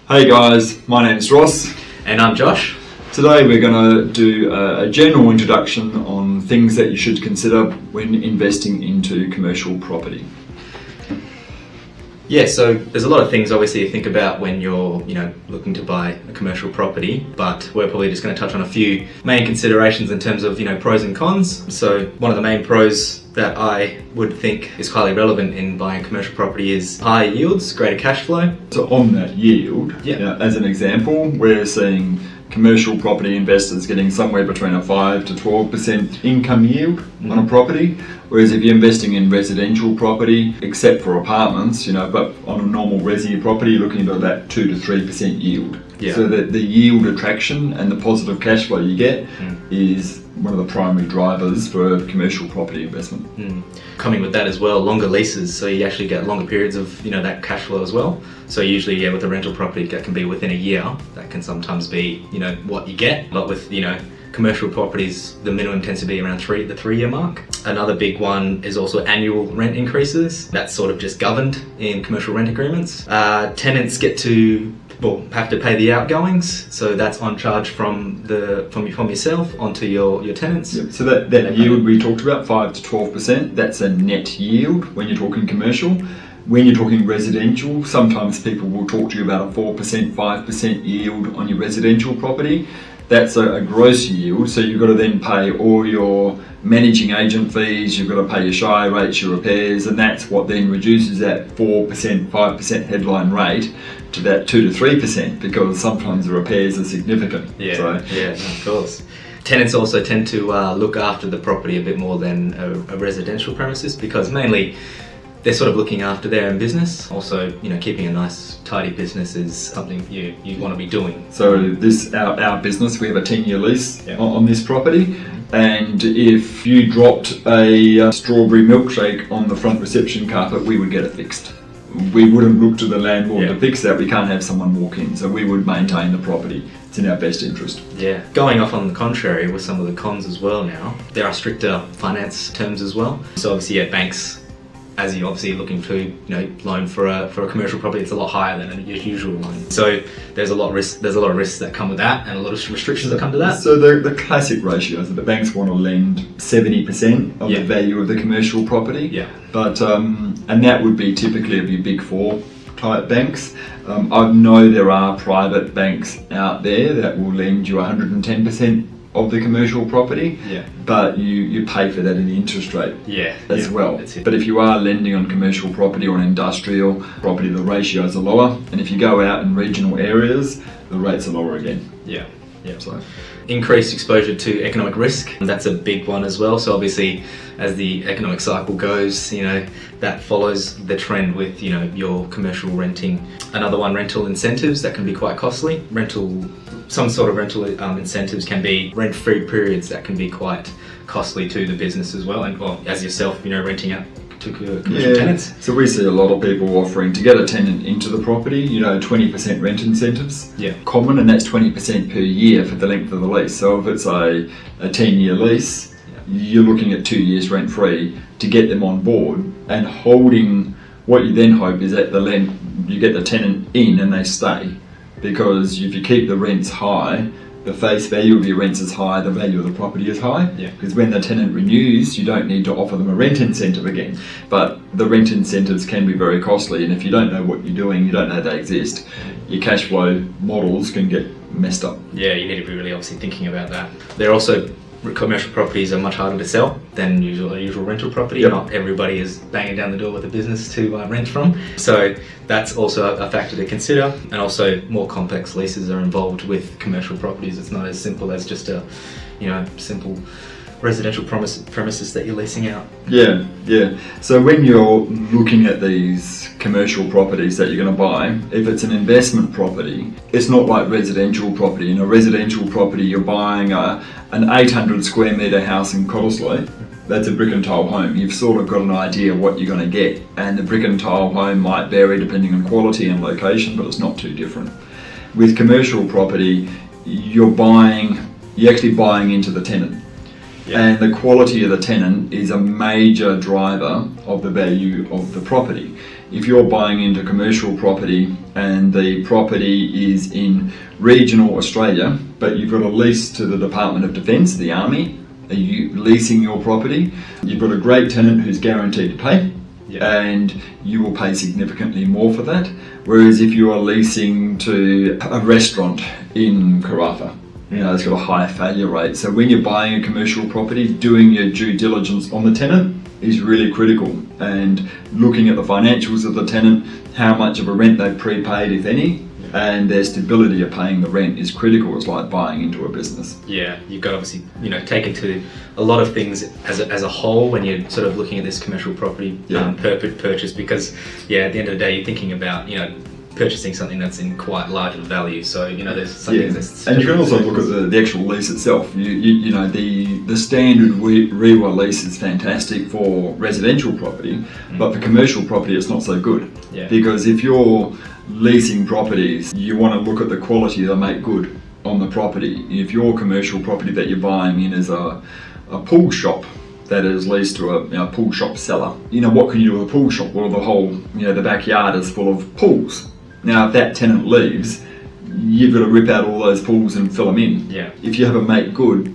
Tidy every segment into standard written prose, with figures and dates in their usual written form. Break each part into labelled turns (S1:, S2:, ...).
S1: Hey guys, my name's Ross.
S2: And I'm Josh.
S1: Today we're going to do a general introduction on things that you should consider when investing into commercial property.
S2: Yeah, so there's a lot of things obviously you think about when you're, looking to buy a commercial property, but we're probably just going to touch on a few main considerations in terms of, pros and cons. So one of the main pros that I would think is highly relevant in buying commercial property is higher yields, greater cash flow.
S1: So on that yield, as an example, we're seeing commercial property investors getting somewhere between a 5 to 12% income yield on a property, whereas if you're investing in residential property, except for apartments, but on a normal resi property, you're looking at that 2 to 3% yield.
S2: Yeah.
S1: So that the yield attraction and the positive cash flow you get is one of the primary drivers for commercial property investment.
S2: Coming with that as well, longer leases, so you actually get longer periods of that cash flow as well. So usually, with a rental property, that can be within a year. That can sometimes be what you get, but with commercial properties, the minimum tends to be around the 3-year mark. Another big one is also annual rent increases. That's sort of just governed in commercial rent agreements. Tenants have to pay the outgoings, so that's on charge from yourself onto your tenants.
S1: Yep. So that yield we talked about, 5 to 12%, that's a net yield when you're talking commercial. When you're talking residential, sometimes people will talk to you about a 4%, 5% yield on your residential property. That's a gross yield, so you've got to then pay all your managing agent fees, you've got to pay your shy rates, your repairs, and that's what then reduces that 4%, 5% headline rate to that 2 to 3%, because sometimes the repairs are significant.
S2: Of course. Tenants also tend to look after the property a bit more than a residential premises, because mainly they're sort of looking after their own business. Also, keeping a nice, tidy business is something you want to be doing.
S1: So our business, we have a 10-year lease on this property, and if you dropped a strawberry milkshake on the front reception carpet, we would get it fixed. We wouldn't look to the landlord to fix that. We can't have someone walk in, so we would maintain the property. It's in our best interest.
S2: Yeah. Going off on the contrary with some of the cons as well now, there are stricter finance terms as well. So obviously, banks, as you're obviously looking to loan for a commercial property, it's a lot higher than a usual loan. So there's a lot of risks that come with that, and a lot of restrictions that come to that.
S1: So the classic ratio is that the banks want to lend 70% of the value of the commercial property.
S2: Yeah.
S1: But and that would be typically of your big four type banks. I know there are private banks out there that will lend you 110% of the commercial property, but you pay for that in the interest rate as well. But if you are lending on commercial property or industrial property, the ratios are lower, and if you go out in regional areas, the rates are lower again. So
S2: increased exposure to economic risk, that's a big one as well. So obviously, as the economic cycle goes, that follows the trend with your commercial renting. Another one, rental incentives, that can be quite costly. Some sort of rental incentives can be rent-free periods that can be quite costly to the business as well, and as yourself, renting out to commercial tenants.
S1: So we see a lot of people offering to get a tenant into the property, 20% rent incentives. Common, and that's 20% per year for the length of the lease. So if it's a 10-year lease, you're looking at 2 years rent-free to get them on board, and holding. What you then hope is that you get the tenant in and they stay. Because if you keep the rents high, the face value of your rents is high, the value of the property is high. Because when the tenant renews, you don't need to offer them a rent incentive again. But the rent incentives can be very costly, and if you don't know what you're doing, you don't know they exist, your cash flow models can get messed up.
S2: Yeah, you need to be really obviously thinking about that. They're also commercial properties are much harder to sell than a usual rental property. Not everybody is banging down the door with a business to rent from. So that's also a factor to consider. And also, more complex leases are involved with commercial properties. It's not as simple as just a simple residential premises that you're leasing out. So when you're looking at these commercial properties that you're going to buy, if it's an investment property, it's not like residential property. In a residential property, you're buying an 800 square metre house in Cottesloe. That's a brick and tile home. You've sort of got an idea of what you're going to get, and the brick and tile home might vary depending on quality and location, but it's not too different. With commercial property, you're actually buying into the tenant. And the quality of the tenant is a major driver of the value of the property.
S1: if you're buying into commercial property and the property is in regional Australia, but you've got a lease to the Department of Defence, the Army, are you leasing your property? You've got a great tenant who's guaranteed to pay, and you will pay significantly more for that. Whereas if you are leasing to a restaurant in Karratha, it's got a high failure rate. So when you're buying a commercial property, doing your due diligence on the tenant is really critical, and looking at the financials of the tenant, how much of a rent they've prepaid, if any, and their stability of paying the rent is critical. It's like buying into a business.
S2: Yeah, you've got to obviously, take into a lot of things as a whole when you're sort of looking at this commercial property purchase, because at the end of the day, you're thinking about, purchasing something that's in quite larger value. So, there's something that's...
S1: And you can also look at the actual lease itself. The standard REWA lease is fantastic for residential property, but for commercial property it's not so good.
S2: Yeah.
S1: Because if you're leasing properties, you want to look at the quality they make good on the property. If your commercial property that you're buying in is a pool shop that is leased to a pool shop seller, what can you do with a pool shop? Well, the whole, the backyard is full of pools. Now, if that tenant leaves, you've got to rip out all those pools and fill them in.
S2: Yeah.
S1: If you have a make good,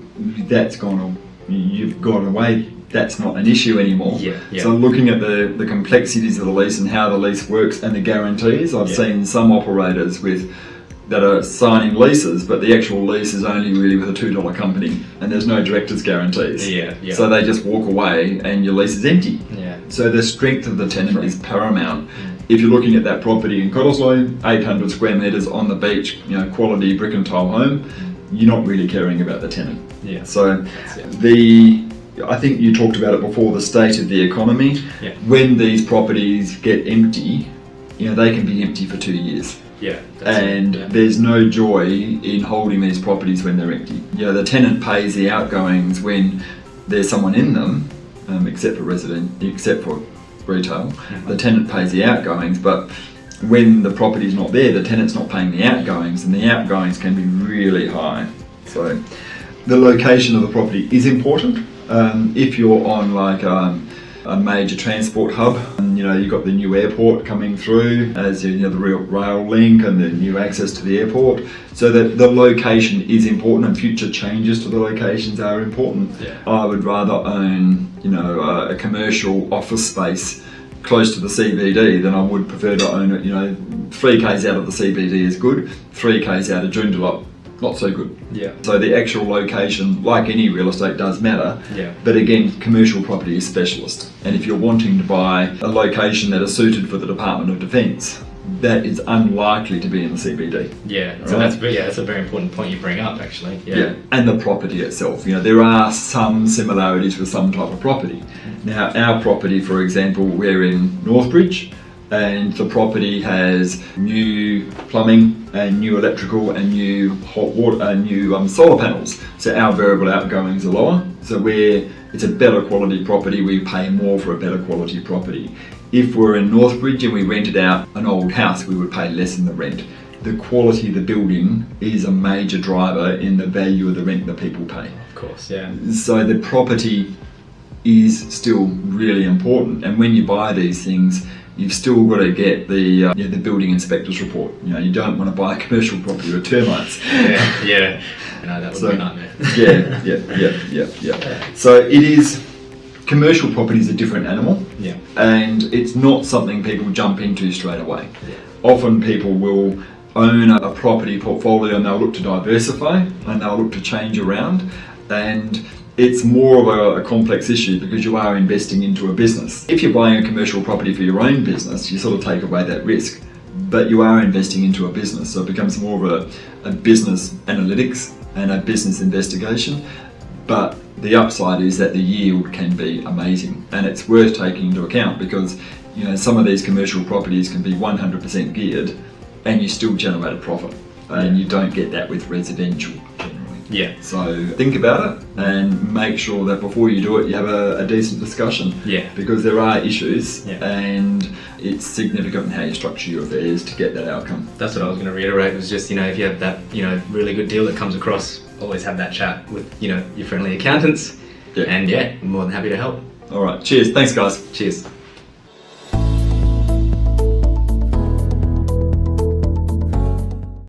S1: you've gone away. That's not an issue anymore.
S2: Yeah.
S1: So looking at the complexities of the lease and how the lease works and the guarantees, I've seen some operators that are signing leases, but the actual lease is only really with a $2 company, and there's no director's guarantees.
S2: Yeah.
S1: So they just walk away and your lease is empty.
S2: Yeah.
S1: So the strength of the tenant is paramount. If you're looking at that property in Cottesloe, 800 square metres on the beach, quality brick and tile home, you're not really caring about the tenant.
S2: Yeah.
S1: So I think you talked about it before, the state of the economy.
S2: Yeah.
S1: When these properties get empty, they can be empty for 2 years.
S2: Yeah.
S1: There's no joy in holding these properties when they're empty. The tenant pays the outgoings when there's someone in them, except for retail. The tenant pays the outgoings, but when the property's not there, the tenant's not paying the outgoings, and the outgoings can be really high. So the location of the property is important. If you're on like a major transport hub, and you've got the new airport coming through, as the rail link and the new access to the airport, so that the location is important and future changes to the locations are important. I would rather own a commercial office space close to the CBD than I would prefer to own it 3k's out of the CBD is good, 3k's out of Joondalup not so good.
S2: Yeah.
S1: So the actual location, like any real estate, does matter.
S2: Yeah.
S1: But again, commercial property is specialist. And if you're wanting to buy a location that is suited for the Department of Defence, that is unlikely to be in the CBD.
S2: Yeah. So that's a very important point you bring up, actually.
S1: Yeah. And the property itself. There are some similarities with some type of property. Now, our property, for example, we're in Northbridge, and the property has new plumbing and new electrical and new hot water and new solar panels. So our variable outgoings are lower. So it's a better quality property. We pay more for a better quality property. If we're in Northbridge and we rented out an old house, we would pay less in the rent. The quality of the building is a major driver in the value of the rent that people pay.
S2: Of course, yeah.
S1: So the property is still really important. And when you buy these things, you've still got to get the building inspector's report. You don't want to buy a commercial property with termites.
S2: Yeah. No, that would be a nightmare.
S1: Yeah. So it is. Commercial property is a different animal.
S2: Yeah.
S1: And it's not something people jump into straight away.
S2: Yeah.
S1: Often people will own a property portfolio and they'll look to diversify and they'll look to change around, and it's more of a complex issue because you are investing into a business. If you're buying a commercial property for your own business, you sort of take away that risk, but you are investing into a business, so it becomes more of a business analytics and a business investigation. But the upside is that the yield can be amazing, and it's worth taking into account because some of these commercial properties can be 100% geared and you still generate a profit, and you don't get that with residential generally.
S2: Yeah.
S1: So think about it and make sure that before you do it you have a decent discussion.
S2: Yeah.
S1: Because there are issues,
S2: and
S1: it's significant in how you structure your affairs to get that outcome.
S2: That's what I was going to reiterate, was just if you have that really good deal that comes across, always have that chat with your friendly accountants. And more than happy to help.
S1: All right, cheers. Thanks guys.
S2: Cheers.